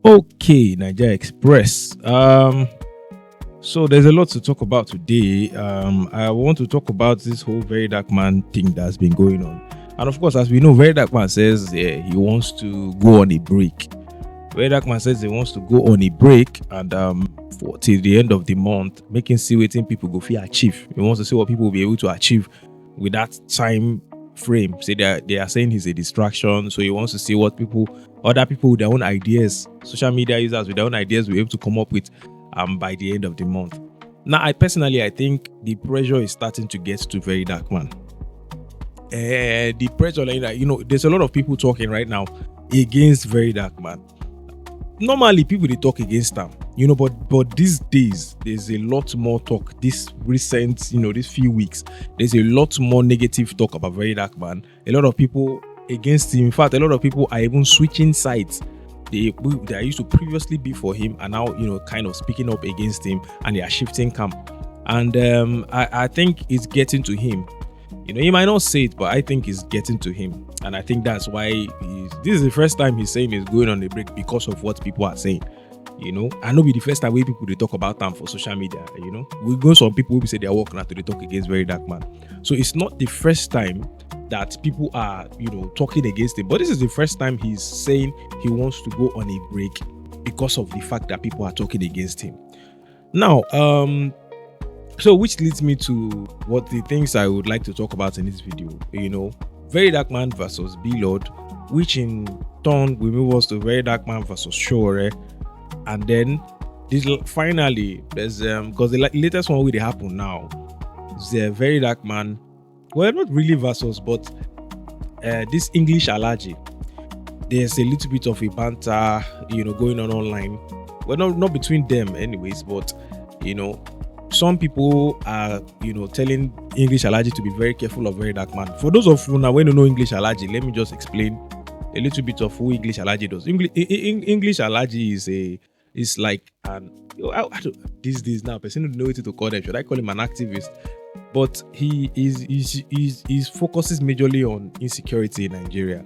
Okay, Nigeria Express. So there's a lot to talk about today. I want to talk about this whole very dark man thing that's been going on. And of course, as we know, very dark man says he wants to go on a break. Very dark man says he wants to go on a break and for till the end of the month, making see waiting people go feel achieve. He wants to see what people will be able to achieve with that time frame. Say they are saying he's a distraction, so he wants to see what other people with their own ideas, social media users with their own ideas, will be able to come up with by the end of the month. Now, I think the pressure is starting to get to very dark man. The pressure, there's a lot of people talking right now against very dark man. Normally, people they talk against them, but these days there's a lot more talk. This recent, these few weeks, there's a lot more negative talk about very dark man. A lot of people against him. In fact, a lot of people are even switching sides. They used to previously be for him and now kind of speaking up against him, and they are shifting camp. And I think it's getting to him. He might not say it, but I think it's getting to him, and I think that's why this is the first time he's saying he's going on a break because of what people are saying. I know be the first time we people they talk about them for social media. We go some people who say they are working out to they talk against very dark man. So it's not the first time that people are talking against him, but this is the first time he's saying he wants to go on a break because of the fact that people are talking against him. Now, so which leads me to what the things I would like to talk about in this video. Very dark man versus BLord, which in turn will move us to very dark man versus Sowore, and then this finally there's because the latest one will happen now is a very dark man. Well, not really versus, but this English allergy. There's a little bit of a banter, going on online. Well, not between them, anyways, but some people are, telling English allergy to be very careful of very dark man. For those of you now when you know English allergy, let me just explain a little bit of who English allergy does. English allergy is like these days now, person don't know what to call them. Should I call him an activist? But he focuses majorly on insecurity in Nigeria.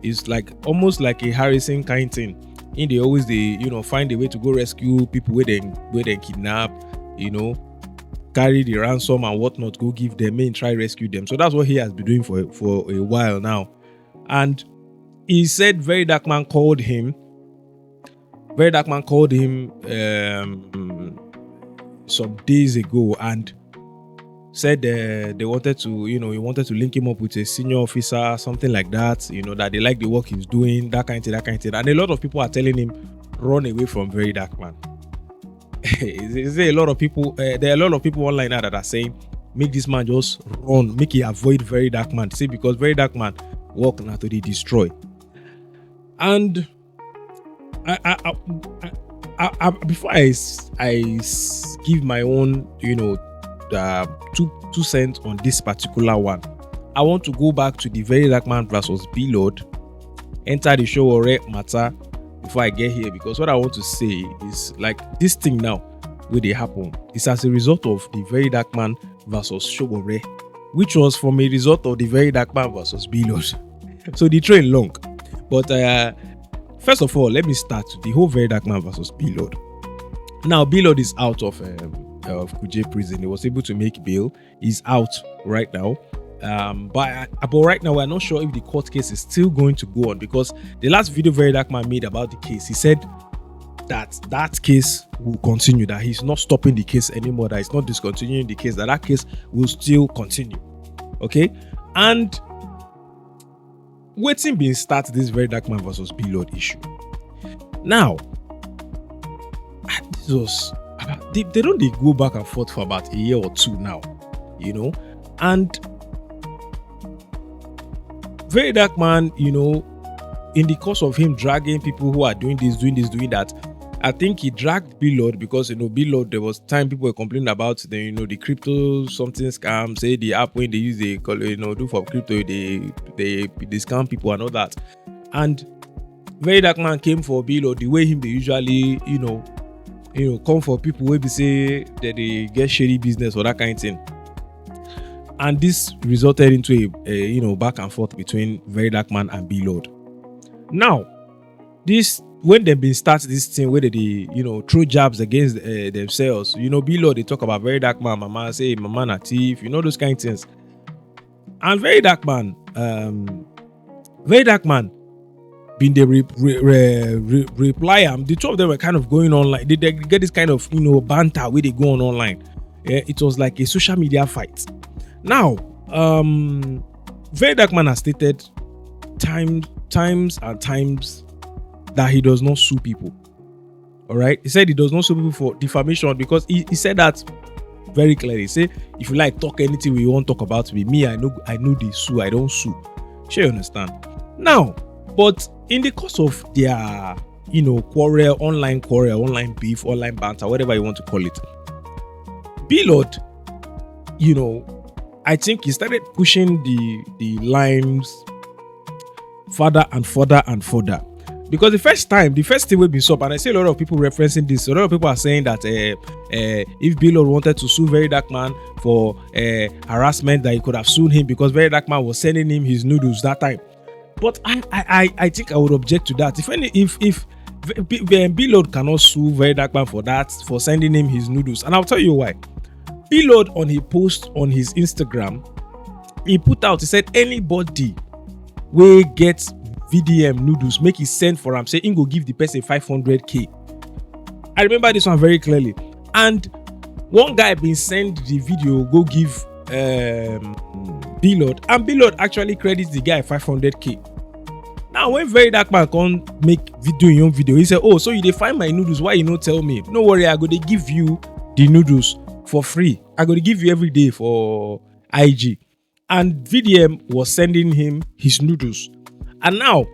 It's like almost like a Harrison kind thing. They always find a way to go rescue people where they kidnap, carry the ransom and whatnot, go give them and try rescue them. So that's what he has been doing for a while now. And he said very dark man called him some days ago and said they wanted to, he wanted to link him up with a senior officer, something like that, that they like the work he's doing, that kind of thing. And a lot of people are telling him, run away from very dark man. There are a lot of people online now that are saying, make this man just run, make he avoid very dark man. See, because very dark man work now to destroy. And before I give my own, two cents on this particular one, I want to go back to the very dark man versus BLord, enter the Sowore matter before I get here, because what I want to say is like this thing now where they happen is as a result of the very dark man versus Sowore, which was from a result of the very dark man versus BLord. So the train long, but first of all, let me start the whole very dark man versus BLord. Now BLord is out of Kuje prison. He was able to make bail. He's out right now. But right now we're not sure if the court case is still going to go on, because the last video very dark man made about the case, he said that case will continue, that he's not stopping the case anymore, that he's not discontinuing the case, that case will still continue. Okay, and waiting being start this very dark man versus BLord issue. Now this was they don't go back and forth for about a year or two now, and very dark man, in the course of him dragging people who are doing this, doing that, I think he dragged BLord because BLord, there was time people were complaining about the crypto something scam, say the app when they use do for crypto, they scam people and all that. And very dark man came for BLord the way they usually come for people where they say that they get shady business or that kind of thing. And this resulted into a back and forth between very dark man and BLord. Now, this when they been start this thing where they throw jabs against themselves, BLord, they talk about Very Dark Man, mama say mama na thief, those kind of things. And Very Dark Man been the reply. The two of them were kind of going online. They get this kind of banter where they go on online. It was like a social media fight. Now, Very Dark Man has stated times and times that he does not sue people. All right, he said he does not sue people for defamation because he said that very clearly. He said, if you like talk anything we want to talk about me, I know they sue. I don't sue. Sure, you understand? Now, but in the course of their quarrel, online beef, online banter, whatever you want to call it, BLord, I think he started pushing the lines further and further and further. Because the first thing will be up, and I see a lot of people referencing this. A lot of people are saying that if BLord wanted to sue Very Dark Man for harassment, that he could have sued him because Very Dark Man was sending him his noodles that time. But I think I would object to that. If BLord cannot sue Very Dark Man for that, for sending him his noodles, and I'll tell you why. BLord on his post on his Instagram, he said anybody will get VDM noodles, make it send for him, say he go give the person 500k. I remember this one very clearly. And one guy been send the video go give BLord, and BLord actually credits the guy 500k. Now when Very Dark Man can't make video in your video, he said, oh, so you dey find my noodles, why you no tell me? No worry, I go to give you the noodles for free. I go to give you every day for IG. And VDM was sending him his noodles. And now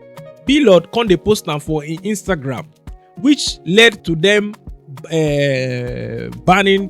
BLord come dey post them for Instagram, which led to them banning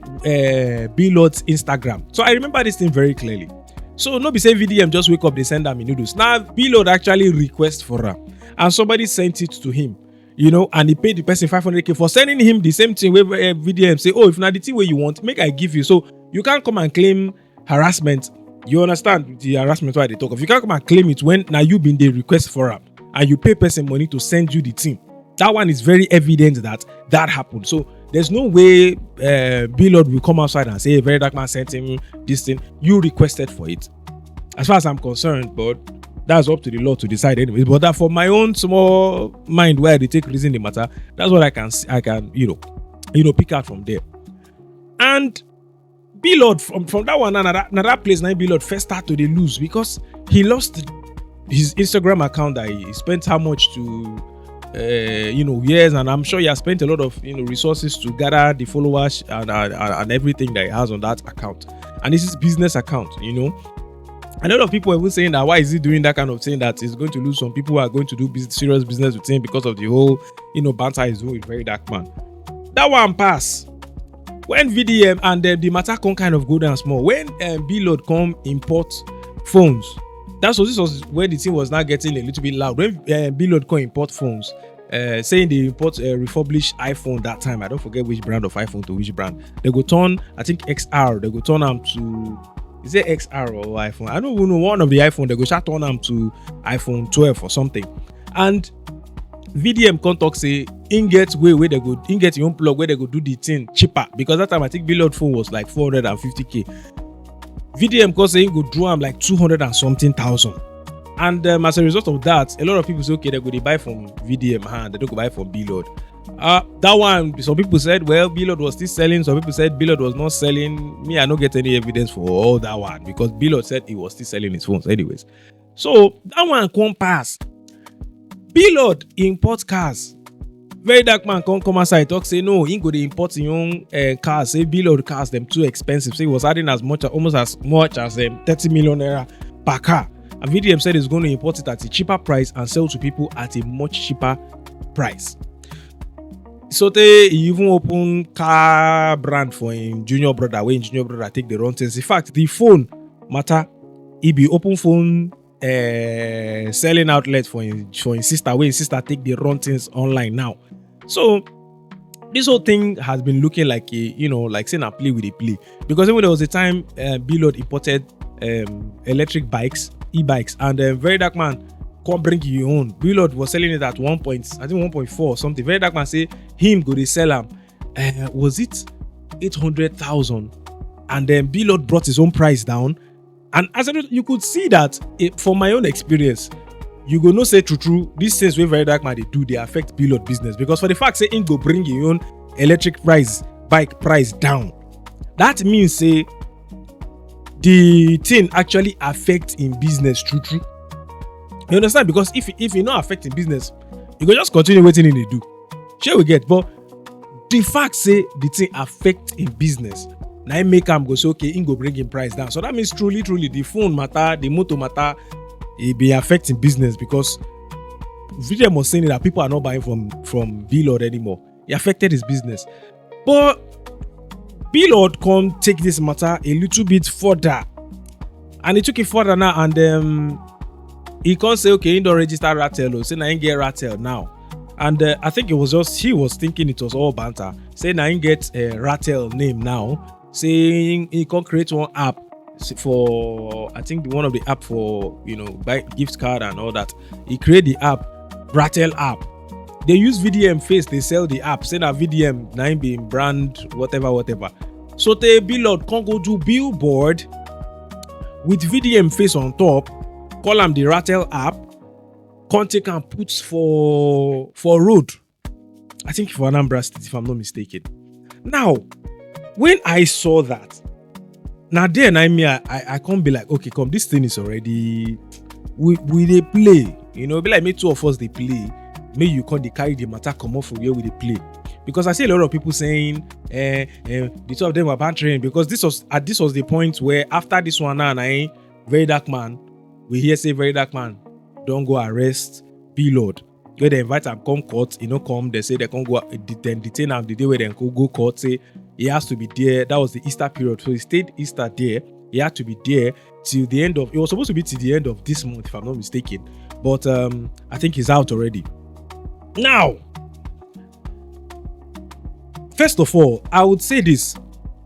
BLord's Instagram. So I remember this thing very clearly. So no be say VDM just wake up, they send them noodles. Now BLord actually request for her, and somebody sent it to him, and he paid the person 500k for sending him the same thing where VDM say, oh, if not the thing where you want, make I give you. So you can't come and claim harassment. You understand the harassment why they talk of. You can't come and claim it when now you been the request for her and you pay person money to send you the thing. That one is very evident that happened. So there's no way BLord will come outside and say, Very Dark Man sent him this thing. You requested for it. As far as I'm concerned, but that's up to the law to decide anyways. But that for my own small mind where they take reason the matter, that's what I can pick out from there. And BLord from that one another place now BLord first start to lose because he lost his Instagram account that he spent how much to years, and I'm sure he has spent a lot of resources to gather the followers and everything that he has on that account. And this is business account, A lot of people are even saying that why is he doing that kind of thing, that he's going to lose some people who are going to do serious business with him because of the whole banter he's doing with Very Dark Man. That one pass. When VDM and the matter can kind of go down small. When BLord come import phones, this was when the thing was now getting a little bit loud. When BLord come import phones, saying they import a refurbished iPhone that time. I don't forget which brand of iPhone to which brand. They go turn, I think XR. They go turn them to, is it XR or iPhone? I don't even know, one of the iPhone. They go start turn them to iPhone 12 or something. And VDM contact say in get way where they go in get your own plug where they go do the thing cheaper, because that time I think BLord phone was like 450k. VDM cause saying go draw them like 200 and something thousand, and as a result of that, a lot of people say okay, they go they buy from VDM and they don't go buy from BLord. That one, some people said well BLord was still selling, some people said BLord was not selling. Me, I don't get any evidence for all that one because BLord said he was still selling his phones anyways. So that one come pass. BLord import cars. Very Dark Man come outside talk say no, he go to import his own cars. Say BLord cars them too expensive. Say he was adding almost as much as 30 million naira per car. And VDM said he's going to import it at a cheaper price and sell to people at a much cheaper price. So he even open car brand for him junior brother. When junior brother take the run things. In fact, the phone matter. He be open phone selling outlet for his sister, where his sister take the run things online now. So this whole thing has been looking like a like saying a play with a play, because even there was a time BLord imported electric bikes, e-bikes, and Very Dark Man come bring your own. BLord was selling it at 1.4 or something. Very dark man say him go they sell him. Was it 800,000? And then BLord brought his own price down. And as you could see that from my own experience, you go no say true. These things where very dark man they affect BLord business, because for the fact say him go bring your own electric bike price down. That means say the thing actually affects in business true. You understand? Because if you not affecting business, you go just continue waiting in the do. Sure we get, but the fact say the thing affect in business, now I make him go say okay, him go bring him price down. So that means truly the phone matter, the motor matter, it be affecting business, because VDM was saying that people are not buying from BLord anymore. It affected his business. But BLord come take this matter a little bit further, and he took it further now, and he can't say okay, he don't register Ratel, or say now he get Ratel now. And I think it was just he was thinking it was all banter. Say now he get a Ratel name now, saying he can create one app for, I think one of the app for buy gift card and all that. He create the app, Ratel app. They use VDM face, they sell the app. Say that VDM now being brand whatever. So the BLord can go do billboard with VDM face on top, call them the Ratel app, can take and put for road. I think for Anambra State, if I'm not mistaken. Now, when I saw that, now then I can't be like, okay, come, this thing is already we they play. Be like me, two of us they play. Maybe you can't carry the matter come off from where we they play. Because I see a lot of people saying the two of them were bantering, because this was the point where after this one now, very dark man, we hear say very dark man don't go arrest BLord. Where they invite him come court, come, they say they can't go detain him the day where they go court, say he has to be there. That was the Easter period, so he stayed Easter there. He had to be there till the end of, it was supposed to be till the end of this month if I'm not mistaken, but I think he's out already. Now, first of all, I would say this: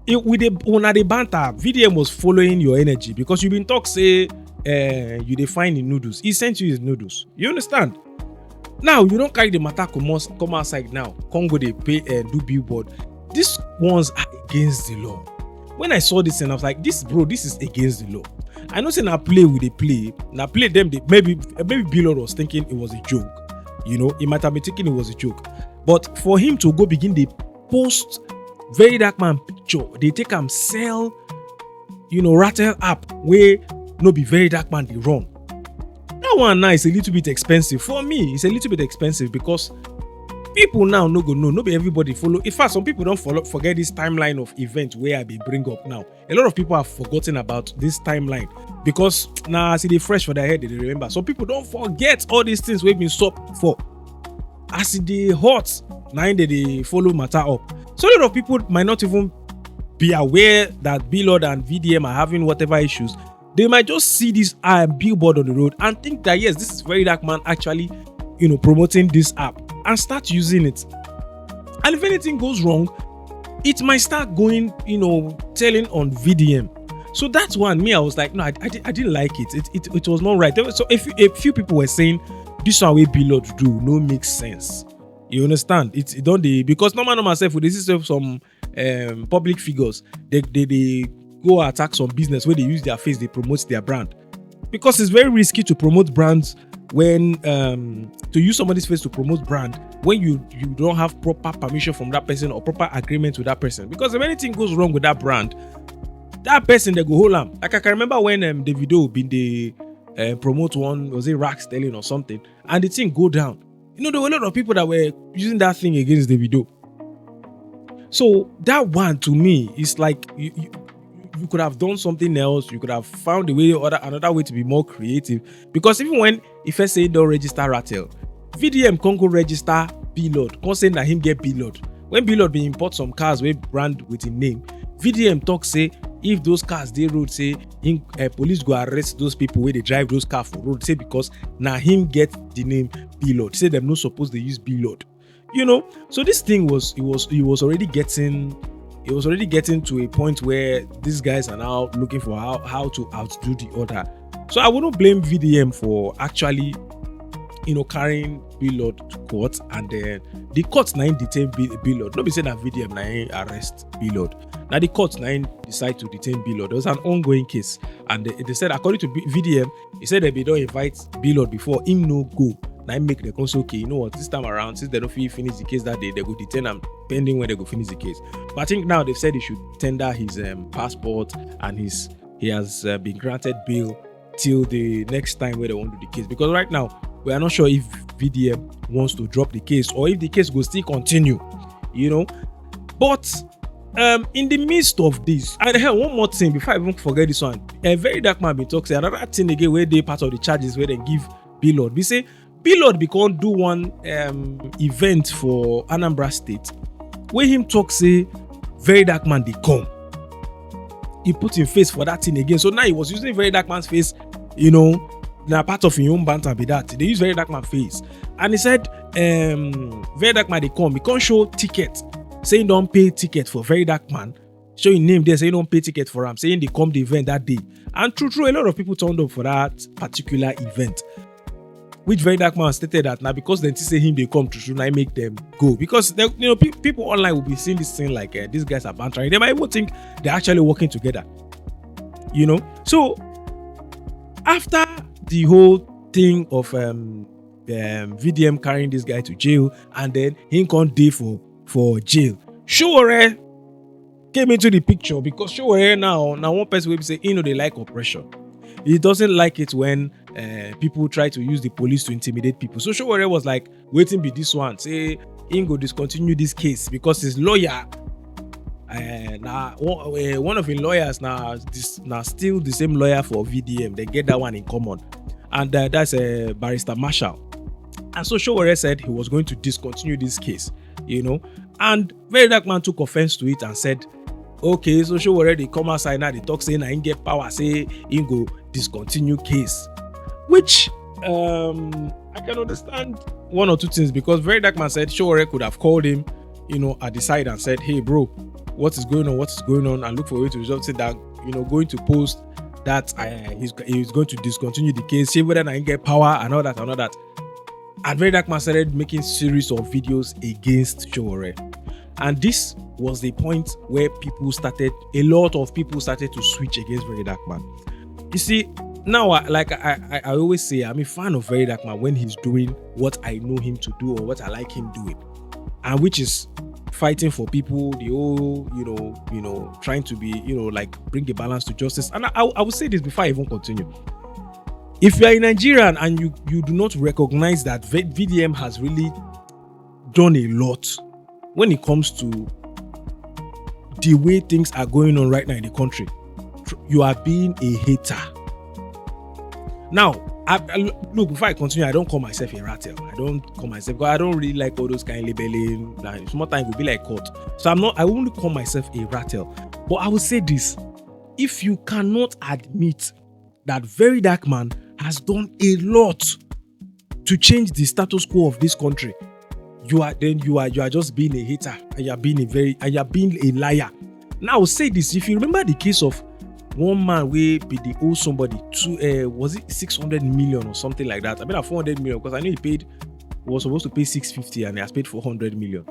with the banter, VDM was following your energy, because you've been talk say you define in noodles. He sent you his noodles. You understand? Now you don't carry the matter come outside now. Come go they pay and do billboard. These ones are against the law. When I saw this and I was like, this is against the law. I know saying I play with the play. Now play them. Maybe BLord was thinking it was a joke. He might have been thinking it was a joke. But for him to go begin the post very dark man picture, they take him sell, Ratel app where no be very dark man they run. That one now is a little bit expensive. For me, it's a little bit expensive, because people now no go know. No be everybody follow. In fact, some people don't forget this timeline of events where I be bring up now. A lot of people have forgotten about this timeline, because now see they fresh for their head, they remember. Some people don't forget all these things we've been stopped for. As they hot, now they follow matter up. So a lot of people might not even be aware that BLord and VDM are having whatever issues. They might just see this billboard on the road and think that yes, this is very dark man actually, promoting this app, and start using it. And if anything goes wrong, it might start going, telling on VDM. So that's one. Me, I was like, no, I didn't like it. It was not right. So a few people were saying this one way BLord do no makes sense. You understand? It don't because normal myself with this is some public figures. They go attack some business where they use their face, they promote their brand, because it's very risky to promote brands when to use somebody's face to promote brand when you don't have proper permission from that person or proper agreement with that person. Because if anything goes wrong with that brand, that person they go hold on. Like I can remember when the video been the promote one, was it Rax telling or something, and the thing go down. There were a lot of people that were using that thing against the video. So that one to me is like you could have done something else. You could have found a way or another way to be more creative. Because even when if I say don't register Ratel, VDM can't go register BLord. Can't say that him get BLord. When BLord be import some cars with brand with his name, VDM talk say if those cars they road say police go arrest those people where they drive those cars for road, say because now him get the name BLord. Say them not supposed to use BLord. So this thing was already getting to a point where these guys are now looking for how to outdo the other. So I wouldn't blame VDM for actually carrying BLord to court, and then the court now detain BLord. Not be saying that VDM now arrest BLord. Now the court now decide to detain BLord. There was an ongoing case, and they said according to VDM, he said they don't invite BLord before him no go. Now make the council okay. You know what? This time around, since they don't finish the case that day, they go detain him pending when they go finish the case. But I think now they've said he should tender his passport, and he has been granted bail till the next time where they want to do the case, because right now we are not sure if VDM wants to drop the case or if the case will still continue, but in the midst of this, and one more thing before I even forget this one, a very dark man been talking another thing again where they part of the charges where they give BLord. We say BLord be can't do one event for Anambra State where him talk say very dark man they come. He put him face for that thing again. So now he was using very dark man's face, now part of his own banter be that. They use very dark man face. And he said, very dark man they come. He can't show ticket. Saying don't pay ticket for very dark man. Showing name there, saying don't pay ticket for him. Saying they come the event that day. And true, a lot of people turned up for that particular event. Which very dark man stated that now because they say him they come to now make them go, because people online will be seeing this thing like these guys are bantering. They might even think they're actually working together. So after the whole thing of VDM carrying this guy to jail, and then he can't day for jail, Sowore came into the picture, because Sowore now one person will say they like oppression. He doesn't like it when people try to use the police to intimidate people. So Sowore was like, waiting be this one. Say, he go discontinue this case because his lawyer, one of his lawyers now still the same lawyer for VDM. They get that one in common. And that's Barrister Marshall. And so Sowore said he was going to discontinue this case, And very dark man took offense to it and said, okay, so Sowore they come outside now, they talk saying I ain't get power, say he go discontinue case. Which I can understand one or two things, because very dark man said Sowore could have called him, at the side and said, hey bro, what is going on, and look for a way to resolve it, that going to post that he's going to discontinue the case, say whether I get power and all that. And very dark man started making series of videos against Sowore. And this was the point where a lot of people started to switch against very dark man. You see, now, like I always say, I'm a fan of very dark man when he's doing what I know him to do or what I like him doing, and which is fighting for people, the whole, trying to be, bring a balance to justice. And I will say this before I even continue. If you are a Nigerian and you do not recognize that VDM has really done a lot when it comes to the way things are going on right now in the country, you are being a hater. Now, look, before I continue, I don't call myself a Ratel. I don't call myself, because I don't really like all those kind of labeling. Like, some time it will be like court. So I won't call myself a Ratel. But I will say this: if you cannot admit that very dark man has done a lot to change the status quo of this country, you are just being a hater, and you are being a liar. Now I will say this: if you remember the case of one man where they owe somebody was it 600 million or something like that? I mean, 400 million, because I know he was supposed to pay 650 and he has paid 400 million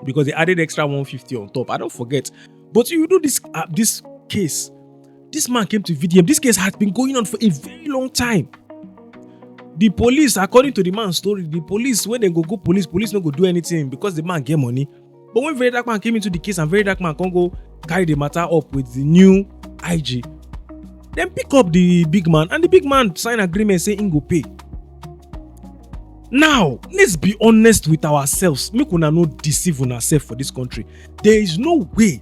because they added extra 150 on top. I don't forget. But you know this case, this man came to VDM. This case has been going on for a very long time. The police, according to the man's story, when they go police not go do anything because the man get money. But when very dark man came into the case and very dark man can't go carry the matter up with the new IG, then pick up the big man, and the big man sign agreement saying he go pay. Now, let's be honest with ourselves. Make una no deceive on ourselves for this country. There is no way.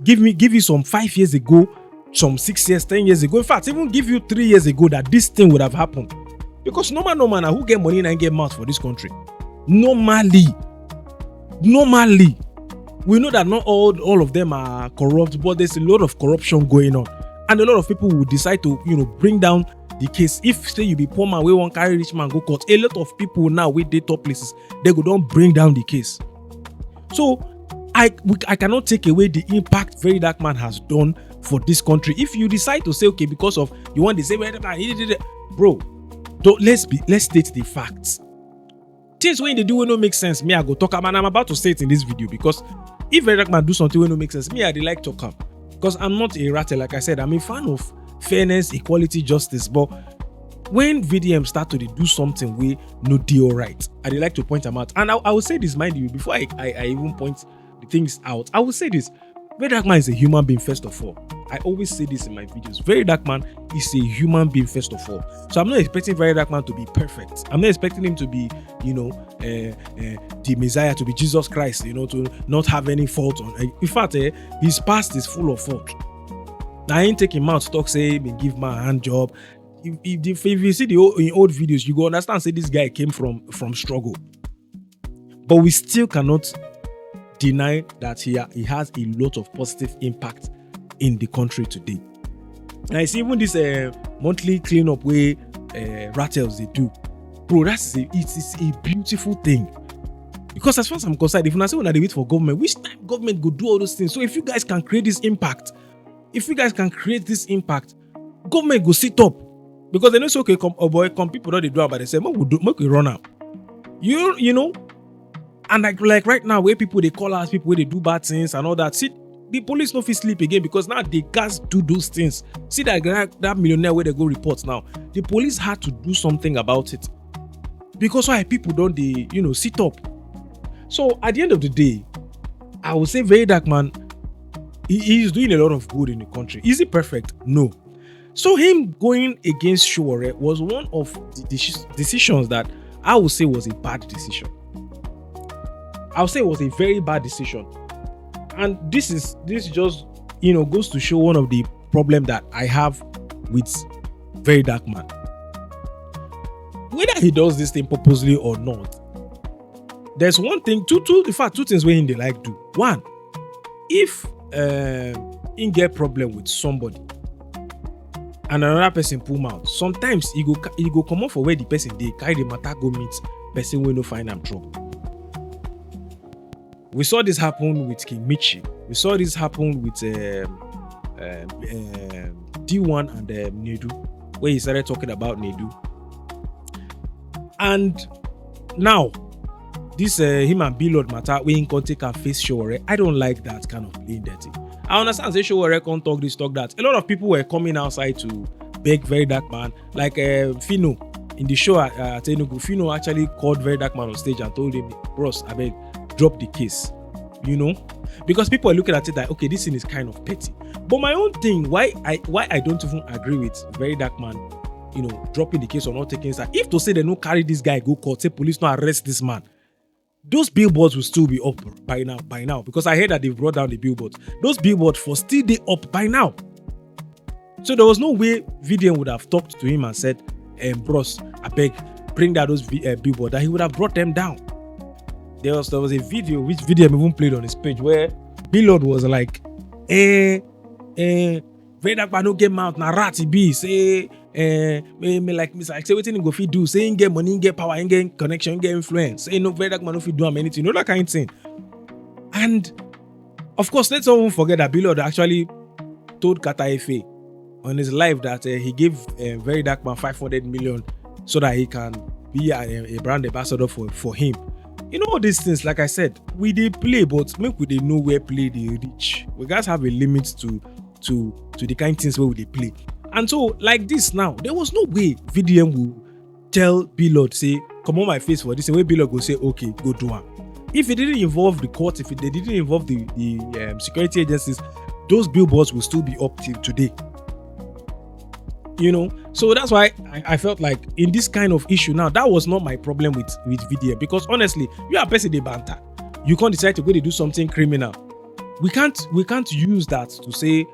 Give you some 5 years ago, some 6 years, 10 years ago. In fact, even give you 3 years ago that this thing would have happened. Because no man, who get money and get mouth for this country. Normally, we know that not all of them are corrupt, but there's a lot of corruption going on, and a lot of people will decide to bring down the case. If say you be poor man, we won't carry rich man go court. A lot of people now with they top places, they go don't bring down the case. So I cannot take away the impact very dark man has done for this country. If you decide to say okay, because of you want the same bro, let's state the facts. Things when they do will not make sense, me I go talk am, and I'm about to say it in this video, because if Very Dark Man do something will not make sense, me I dey like talk am, because I'm not a Ratel. Like I said, I'm a fan of fairness, equality, justice. But when VDM start to do something we no deal right, I dey like to point them out. And I will say this, mind you, before I even point the things out, I will say this: Very Dark Man is a human being first of all. I always say this in my videos. Very Dark Man is a human being first of all. So I'm not expecting Very Dark Man to be perfect. I'm not expecting him to be, the Messiah, to be Jesus Christ, to not have any fault on. In fact, his past is full of fault. I ain't taking him out to talk, say, give my hand job. If you see in old videos, you go understand, say this guy came from struggle. But we still cannot deny that he has a lot of positive impact in the country today. Now it's even this monthly cleanup way Ratels they do, bro. It's a beautiful thing, because as far as I'm concerned, if I say when they wait for government, which time government go do all those things? So if you guys can create this impact, government go sit up, because they know say okay, come people don't they do it, but they say make we run out. You know, and like right now where people they call us, people where they do bad things and all that. See, the police no fit sleep again, because now they guys do those things. See that millionaire where they go reports now. The police had to do something about it, because why people don't they sit up. So at the end of the day, I would say Very Dark Man, he is doing a lot of good in the country. Is he perfect? No. So him going against Sowore was one of the decisions that I would say was a bad decision. I would say it was a very bad decision. And this just goes to show one of the problem that I have with Very Dark Man. Whether he does this thing purposely or not, there's one thing, two things where they like do. One, if he get problem with somebody and another person pull him out, sometimes he go come out for where the person they carry the matter go meet person will no find him trouble. We saw this happen with King Michi. We saw this happen with D1 and Nedu, where he started talking about Nedu. And now, this him and BLord matter, we in contact and face Sowore. I don't like that kind of playing dirty. I understand say Sowore can't talk this, talk that. A lot of people were coming outside to beg Very Dark Man, like Fino in the show at Enugu. Fino actually called Very Dark Man on stage and told him, "Bros, I beg, drop the case," because people are looking at it like, okay, this thing is kind of petty. But my own thing, why I don't even agree with Very Dark Man, dropping the case or not taking it. If to say they no carry this guy go court, say police no arrest this man, those billboards will still be up by now, because I heard that they've brought down the billboards. Those billboards for still they up by now. So there was no way VDM would have talked to him and said, "Bros, I beg, bring down those billboards," that he would have brought them down. There was a video which VDM even played on his page where BLord was like, Very Dark Man no get mouth na rat he be, say me like me say wetin he go fit do, say he get money, he get power, he get connection, he get influence, say no Very Dark Man no fit do him anything, that kind of thing. And of course, let's not even forget that BLord actually told Kata Efe on his live that he gave Very Dark Man 500 million so that he can be a brand ambassador for him. All these things, like I said, we they play, but make we they know where play they reach. We guys have a limit to the kind of things where they play. And so, like this now, there was no way VDM will tell BLord, say, "Come on my face for this," and where BLord go say, "Okay, go do it." If it didn't involve the court, if they didn't involve the security agencies, those billboards will still be up till today. So that's why I felt like in this kind of issue now, that was not my problem with VDM, because honestly, you are a person they banter. You can't decide to go to do something criminal. We can't use that to say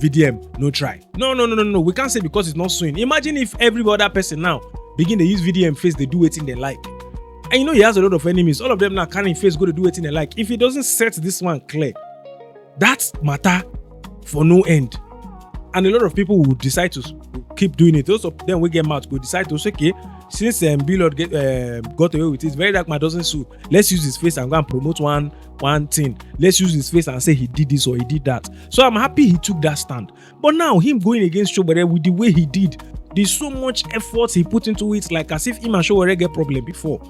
VDM no try. No. We can't say because it's not suing. Imagine if every other person now begin to use VDM face, they do it in their like. And he has a lot of enemies. All of them now carrying face go to do it in their like. If he doesn't set this one clear, that's matter for no end. And a lot of people will decide to keep doing it. Those of them will get mad, will decide to say, okay, since BLord got away with it, Very Dark Man doesn't sue. Let's use his face and go and promote one thing. Let's use his face and say he did this or he did that. So I'm happy he took that stand. But now him going against Sowore with the way he did, there's so much effort he put into it, like as if him and Sowore get problem before.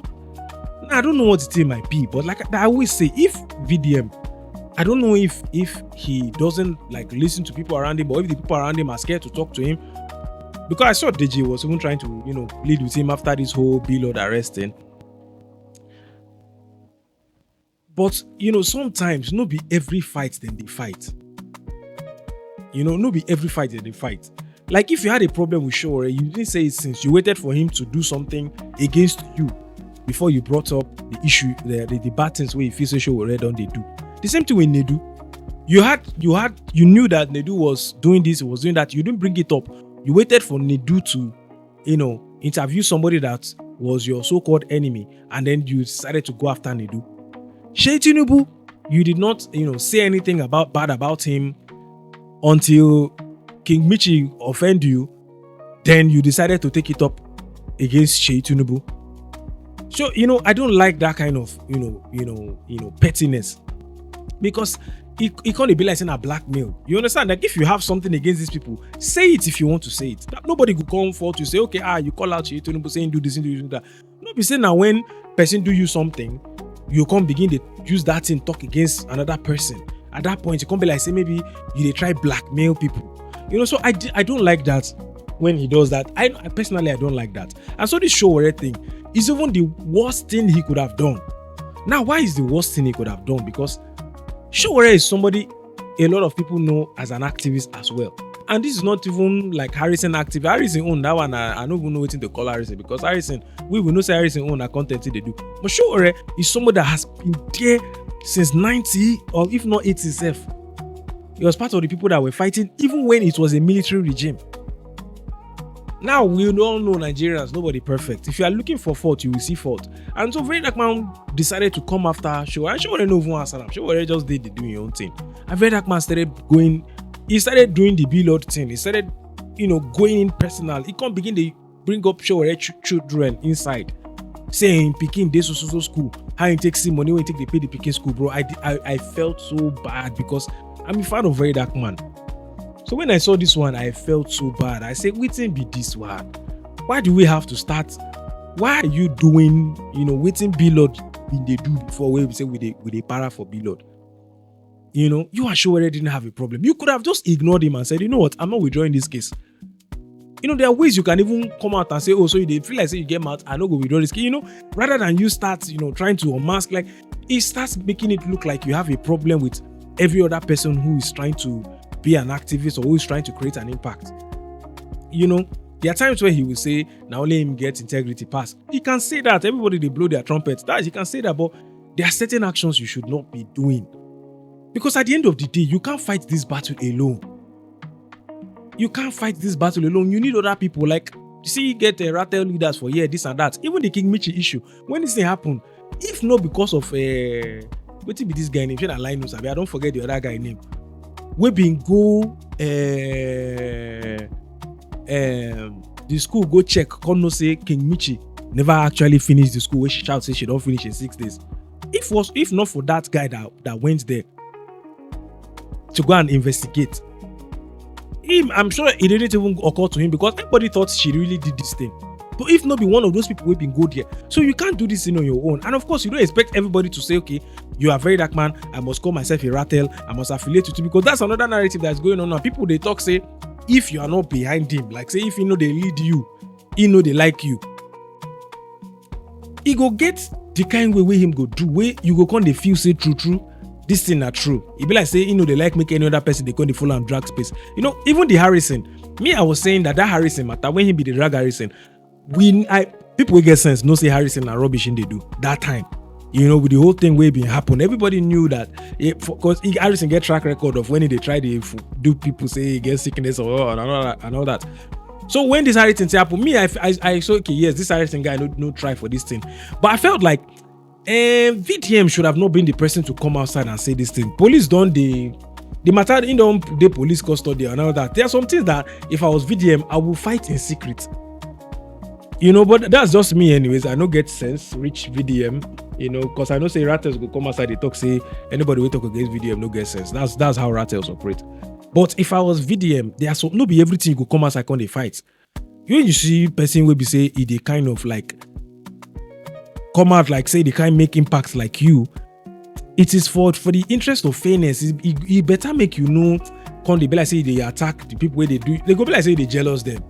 Now, I don't know what the thing might be, but like I always say, if VDM, I don't know if he doesn't like listen to people around him, or if the people around him are scared to talk to him. Because I saw DJ was even trying to, plead with him after this whole BLord arresting. But, sometimes no be every fight then they fight. No be every fight then they fight. Like if you had a problem with Sowore, you didn't say it since you waited for him to do something against you before you brought up the issue, the bad things where you feel so Sowore don't they do. The same thing with Nedu. You knew that Nedu was doing this, was doing that. You didn't bring it up. You waited for Nedu to, interview somebody that was your so-called enemy, and then you decided to go after Nedu. Shey Tinubu, you did not, say anything bad about him until King Michi offend you. Then you decided to take it up against Shey Tinubu. So, I don't like that kind of, pettiness, because it can't be like saying a blackmail. You understand? Like if you have something against these people, say it if you want to say it. Nobody could come forward to say, okay, you call out Shey Tinubu saying do this and do that. No, be saying now when person do you something, you can't begin to use that thing talk against another person. At that point, you can't be like say maybe you try blackmail people. So I don't like that when he does that. I personally don't like that. And so this Sowore thing is even the worst thing he could have done. Now, why is the worst thing he could have done? Because Sowore is somebody a lot of people know as an activist as well. And this is not even like Harrison active. Harrison own that one. I don't even know what to call Harrison, because Harrison, we will not say Harrison own a content they do. But Sowore is somebody that has been there since 90 or if not 80 itself. He was part of the people that were fighting even when it was a military regime. Now we all know Nigerians, nobody perfect. If you are looking for fault, you will see fault. And so Very Dark Man decided to come after Sowore. And Sowore no even answer him. Sowore just did doing your own thing. And Very Dark Man started doing the BLord thing. He started, going in personal. He can't begin to bring up Sowore children inside, saying Pikin this so school. How you take some money when you take the pay the Pikin school, bro. I felt so bad because I'm a fan of Very Dark Man. So when I saw this one, I felt so bad. I said, waiting be this one. Why do we have to start? Why are you doing, waiting BLord when they do before we say with a para for BLord? You and Sowore didn't have a problem. You could have just ignored him and said, you know what, I'm not withdrawing this case. There are ways you can even come out and say, oh, so you feel like say you get mad, I don't go withdraw this case. Rather than you start, trying to unmask, like it starts making it look like you have a problem with every other person who is trying to be an activist or who is trying to create an impact. There are times where he will say, now only him get integrity pass. He can say that. Everybody, they blow their trumpets. He can say that, but there are certain actions you should not be doing. Because at the end of the day, you can't fight this battle alone. You can't fight this battle alone. You need other people. Like, you get Ratel leaders for this and that. Even the King Michi issue. When this thing happened, if not because of what be this guy name? I don't forget the other guy name. We been go the school go check. Come no say King Michi never actually finished the school. Where she shout say she don't finish in 6 days. If not for that guy that went there to go and investigate him, I'm sure it didn't even occur to him because everybody thought she really did this thing. But if not be one of those people who been good here, so you can't do this thing on your own. And of course, you don't expect everybody to say, okay, you are Very Dark Man, I must call myself a Ratel, I must affiliate with you, because that's another narrative that's going on now. People they talk say, if you are not behind him, like say if they lead you, they like you, he go get the kind way him go do, way you go come they feel say true. This thing not true. It be like say, they like make any other person, they come they follow and drag space. Even the Harrison, I was saying that Harrison matter when he be the drag Harrison. People will get sense, no say Harrison and rubbish in they do that time. With the whole thing where it been happen, everybody knew that because Harrison get track record of when they try to do people say he gets sickness or and all that. So when this Harrison thing happened, I saw okay, yes, this Harrison guy no try for this thing, but I felt like VDM should have not been the person to come outside and say this thing. Police don't the matter in the police custody and all that. There are some things that if I was VDM, I will fight in secret. But that's just me anyways. I no get sense reach VDM, because I know say Ratels go come outside, they talk say anybody will talk against VDM no get sense. That's how Ratels operate. But if I was VDM, there are so no be everything you go come outside on the fight. You see person will be say they kind of like come out like say they can't make impact like you. It is for the interest of fairness. It better make come they be like say they attack the people where they do. They go be like say they jealous them.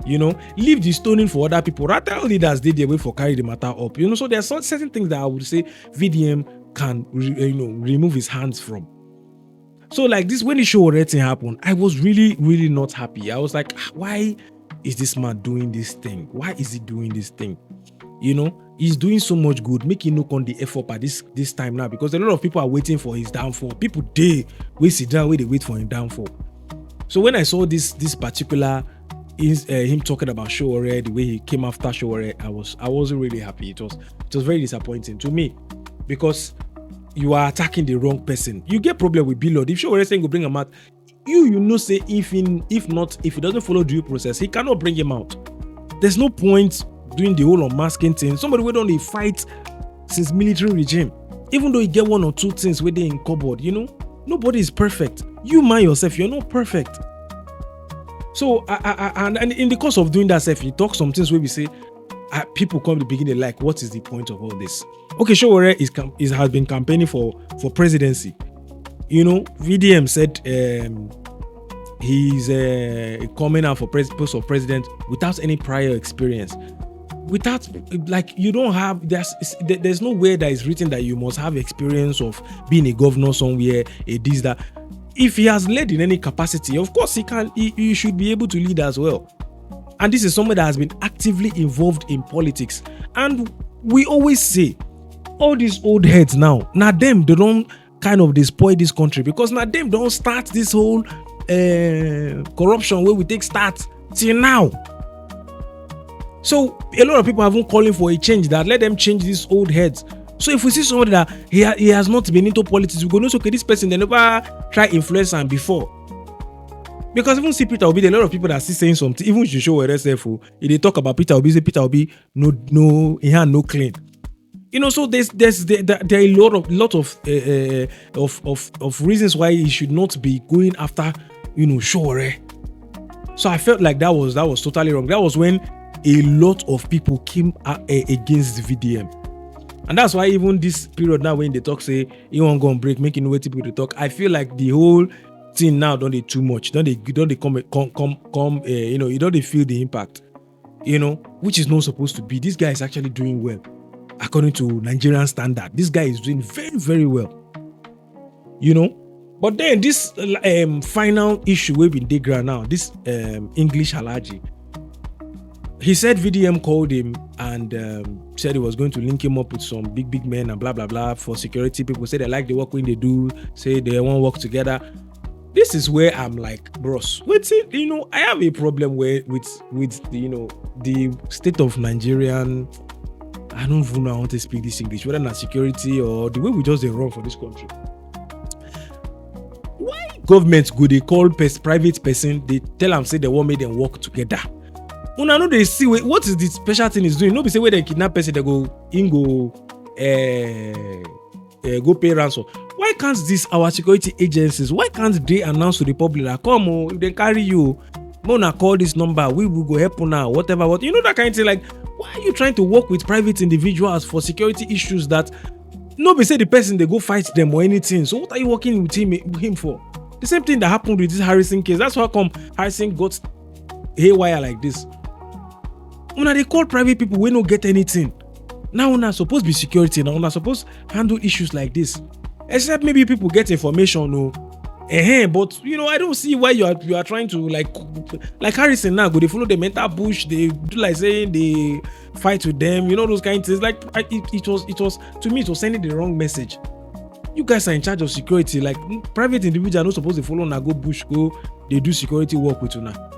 Leave the stoning for other people. Ratel leaders did their way for carry the matter up. So there are certain things that I would say VDM can remove his hands from. So like this, when the Sowore thing happened, I was really, really not happy. I was like, why is this man doing this thing? Why is he doing this thing? He's doing so much good. Make him on the effort at this time now, because a lot of people are waiting for his downfall. People we sit down where they wait for his downfall. So when I saw this particular him talking about Sowore, the way he came after Sowore, I wasn't really happy. It was very disappointing to me, because you are attacking the wrong person. You get problem with BLord. If Sowore saying go bring him out, say if he doesn't follow due process, he cannot bring him out. There's no point doing the whole unmasking thing. Somebody who don't fight since military regime, even though you get one or two things where they in cupboard, nobody is perfect. You mind yourself, you're not perfect. So and in the course of doing that, if you talk some things where we say people come to the beginning like, what is the point of all this? Okay, Sowore has been campaigning for presidency. VDM said he's coming out for post of president without any prior experience. Without you don't have there's no way that is written that you must have experience of being a governor somewhere, a this that. If he has led in any capacity, of course he should be able to lead as well. And this is somebody that has been actively involved in politics. And we always say, all these old heads now them, they don't kind of despoil this country, because now them don't start this whole corruption where we take start till now. So a lot of people have been calling for a change, that let them change these old heads. So if we see somebody that he has not been into politics, we go know, okay, this person, they never try influence him before. Because even see Peter Obi, there are a lot of people that are still saying something. Even if you show if they talk about Peter Obi, say Peter Obi no he had no claim. So there are a lot of reasons why he should not be going after Sowore. So I felt like that was totally wrong. That was when a lot of people came against the VDM. And that's why even this period now, when they talk, say, you won't go on break, making way people to talk, I feel like the whole thing now don't they too much. Don't they come, you don't they feel the impact, which is not supposed to be. This guy is actually doing well. According to Nigerian standard, this guy is doing very, very well. But then this final issue we've been digging now, this English Halaji, he said VDM called him and said he was going to link him up with some big men and blah blah blah for security. People say they like the work when they do, say they want to work together. This is where I'm like, bros, what's it? I have a problem with the state of Nigerian. I don't even know how to speak this English, whether not security or the way we just run for this country. Why government go they call private person? They tell them say they won't make them work together. Una know they see what is the special thing is doing. No be say where they kidnap person, they go go pay ransom. Why can't our security agencies, why can't they announce to the public that come if they carry you, Mona call this number, we will go help now, whatever. That kind of thing. Like, why are you trying to work with private individuals for security issues that nobody say the person they go fight them or anything? So what are you working with him for? The same thing that happened with this Harrison case. That's how come Harrison got haywire like this. Una they call private people we don't get anything. Now una supposed to be security. Now una supposed to handle issues like this. Except maybe people get information, but I don't see why you are trying to like Harrison now. Go they follow the mental push. They do like saying they fight with them. Those kind of things. Like it was to me it was sending the wrong message. You guys are in charge of security. Like private individuals are not supposed to follow una go bush go. They do security work with una.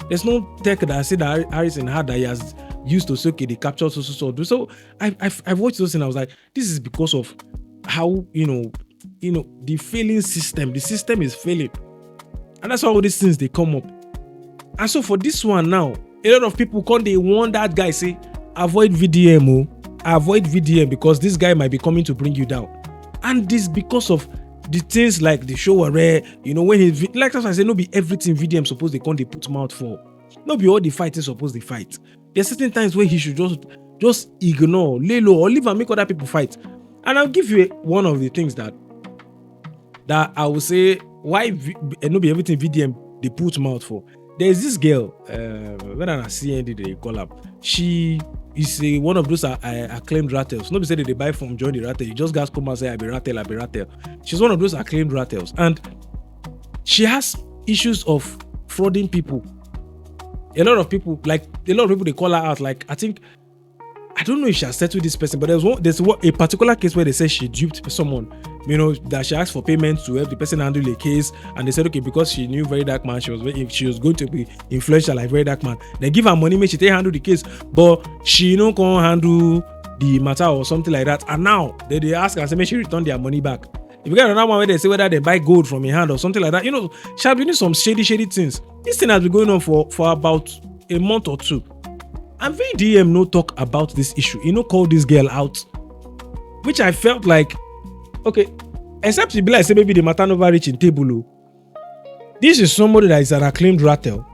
There's no tech that I said that Harrison had that he has used to say, okay, they capture so I've watched those and I was like, this is because of how the failing system. The system is failing, and that's why all these things they come up. And so for this one now, A lot of people come, they warn that guy, say, avoid VDM, avoid VDM because this guy might be coming to bring you down. And this because of the things like the Sowore, when he, like I say, no be everything VDM supposed they come, they put mouth for. No be all the fighting supposed they fight. There's certain times where he should just ignore, lay low, or leave and make other people fight. And I'll give you one of the things that I will say why no be everything VDM they put mouth for. There's this girl, when I see they call up, she is one of those acclaimed Ratels. Nobody said that they buy from join the Ratel. You just guys come and say I be Ratel. She's one of those acclaimed Ratels, and she has issues of frauding people. A lot of people they call her out. Like I don't know if she has settled this person, but there's a particular case where they say she duped someone, that she asked for payment to help the person handle a case, and they said okay, because she knew Very Dark Man, she was going to be influential like Very Dark Man. They give her money, make she take handle the case, but she can't handle the matter or something like that. And now they ask her and say make she return their money back. If you get another one where they say whether they buy gold from your hand or something like that, she has been doing some shady things. This thing has been going on for about a month or two. And VDM no talk about this issue. Call this girl out. Which I felt like, okay, except to be like, say maybe the matter never reach in table. This is somebody that is an acclaimed Ratel.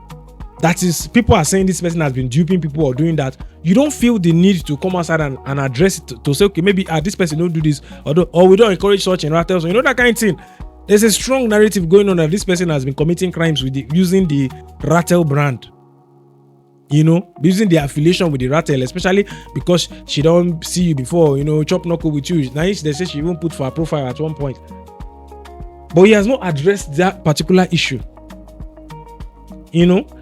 That is, people are saying this person has been duping people or doing that. You don't feel the need to come outside and address it to say, okay, maybe this person don't do this, or we don't encourage such in Ratel. So that kind of thing. There's a strong narrative going on that this person has been committing crimes using the Ratel brand. Using the affiliation with the Ratel, especially because she don't see you before, chop knuckle with you. Now they say she even put for her profile at one point. But he has not addressed that particular issue.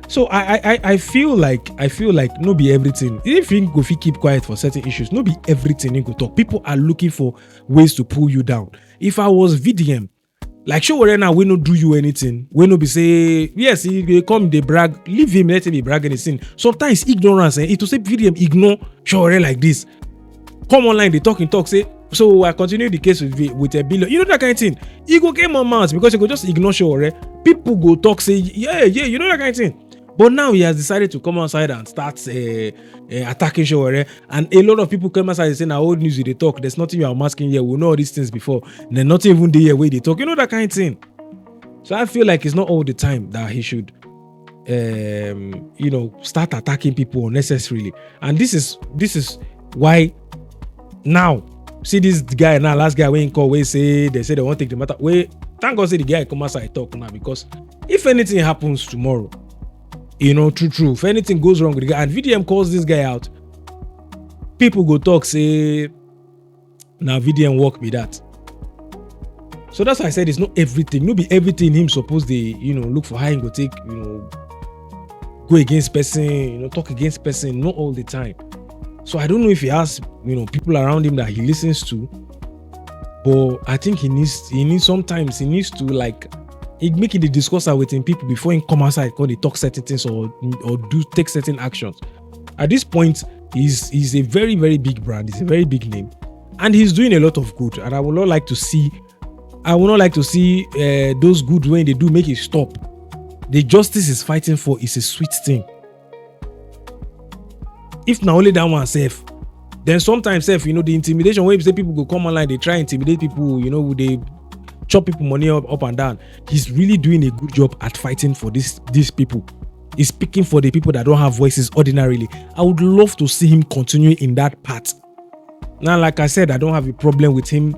So I feel like no be everything. If you go keep quiet for certain issues, no be everything you go talk. People are looking for ways to pull you down. If I was VDM, like Sowore now, we no do you anything. We no be say yes, he come they brag. Leave him, let him be bragging his sin. Sometimes ignorance, it will say VDM ignore Sowore like this. Come online, they talk say. So I continue the case with a BLord. That kind of thing. He go get more mouths because he go just ignore Sowore. People go talk say yeah, that kind of thing. But now he has decided to come outside and start attacking Sowore. And a lot of people come outside and say, now old news they talk. There's nothing you are masking here. We know all these things before. Then not even the way they talk. That kind of thing. So I feel like it's not all the time that he should start attacking people unnecessarily. And this is why now, see this guy now, last guy when call, they say they won't take the matter. Thank God say the guy come outside talk now, because if anything happens tomorrow, true. If anything goes wrong with the guy and VDM calls this guy out, people go talk, say, now VDM work with that. So that's why I said it's not everything. No be everything him supposed to, look for how he go take, go against person, talk against person, not all the time. So I don't know if he has, people around him that he listens to, but I think he needs to like, make it the discussion with him people before he come outside because they talk certain things or take certain actions. At this point, he's a very, very big brand. He's a very big name, and he's doing a lot of good. And I would not like to see those good when they do make it stop. The justice is fighting for is a sweet thing. If not only that one safe, then sometimes safe, the intimidation when you say people go come online, they try intimidate people, they chop people money up and down. He's really doing a good job at fighting for these people. He's speaking for the people that don't have voices ordinarily. I would love to see him continue in that path. Now, like I said, I don't have a problem with him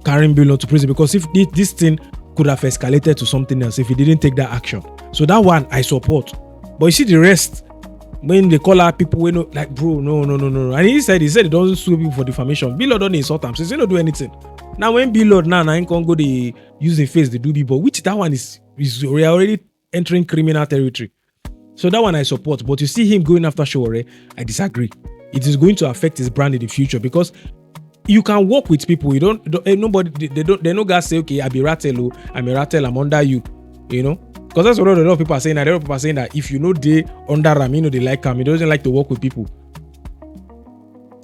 carrying BLord to prison, because if this thing could have escalated to something else if he didn't take that action. So that one I support. But you see the rest, when they call out people, like, bro, no. And he said he doesn't sue people for defamation. BLord don't insult him, so he don't do anything. Now when BLord now ain't gonna go the using face the do people, which that one is we are already entering criminal territory. So that one I support. But you see him going after Sowore, I disagree. It is going to affect his brand in the future, because you can work with people. You don't nobody they no guys say, okay, I be Ratel, I'm a Ratel, I'm under you, because that's what a lot of people are saying. A lot of people are saying that if they under Ram, they like him, he doesn't like to work with people.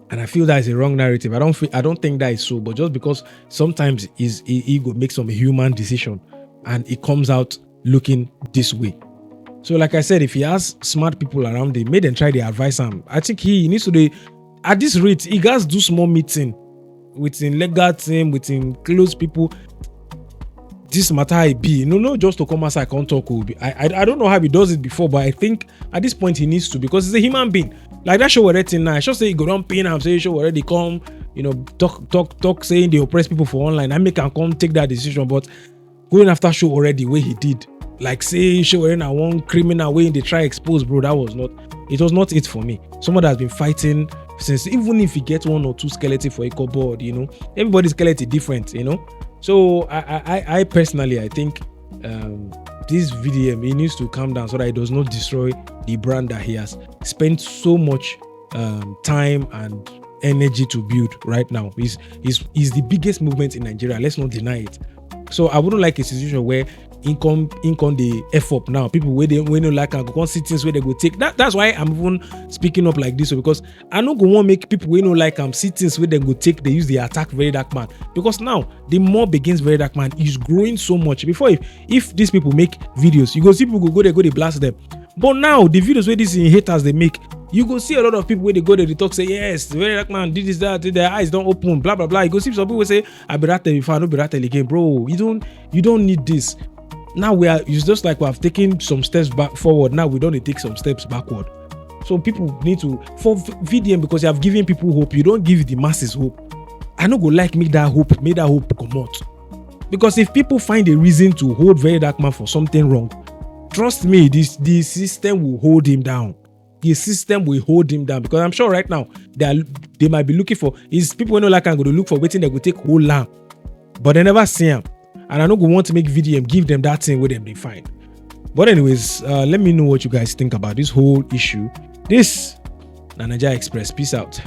And I feel that is a wrong narrative. I don't think that is so, but just because sometimes his ego makes some human decision and it comes out looking this way. So, like I said, if he has smart people around him, make them try to advise him. I think he needs to at this rate, he guys do small meeting with him legal team, with him close people. This matter I be, no, just to come outside, can't talk. I don't know how he does it before, but I think at this point he needs to, because he's a human being. Like that show already now. I should say he go down pain and say show already come, talk saying they oppress people for online. I make him come take that decision, but going after show already where he did, like say show already now one criminal way they try expose, bro. It was not it for me. Someone that's been fighting since, even if he gets 1 or 2 skeleton for a cupboard, everybody's skeleton different, So I personally, I think this VDM, he needs to calm down so that it does not destroy the brand that he has spent so much time and energy to build right now. Is the biggest movement in Nigeria. Let's not deny it. So I wouldn't like a situation where income the F up now. People where no like and go see things where they go take. That's why I'm even speaking up like this, because I don't go want make people where no like see things where they go take. They use the attack Very Dark Man, because now the more begins Very Dark Man is growing so much. Before, if these people make videos, you go see people go they blast them. But now the videos where these haters they make, you go see a lot of people where they go there, they talk, say, yes, Very Dark Man did this, that, their eyes don't open, blah, blah, blah. You go see some people say, I be Ratel before, I don't be Ratel again. Bro, you don't need this. Now it's just like we have taken some steps back forward. Now we don't need to take some steps backward. So people need to, for VDM, because you have given people hope, you don't give the masses hope. I don't go like make that hope come out. Because if people find a reason to hold Very Dark Man for something wrong, trust me, the system will hold him down. The system will hold him down, because I'm sure right now they might be looking for, is people who know like I'm going to look for waiting, they will take whole lamb, but they never see him. And I don't want to make VDM give them that thing with them they find. But anyways, let me know what you guys think about this whole issue. This Nigeria Express. Peace out.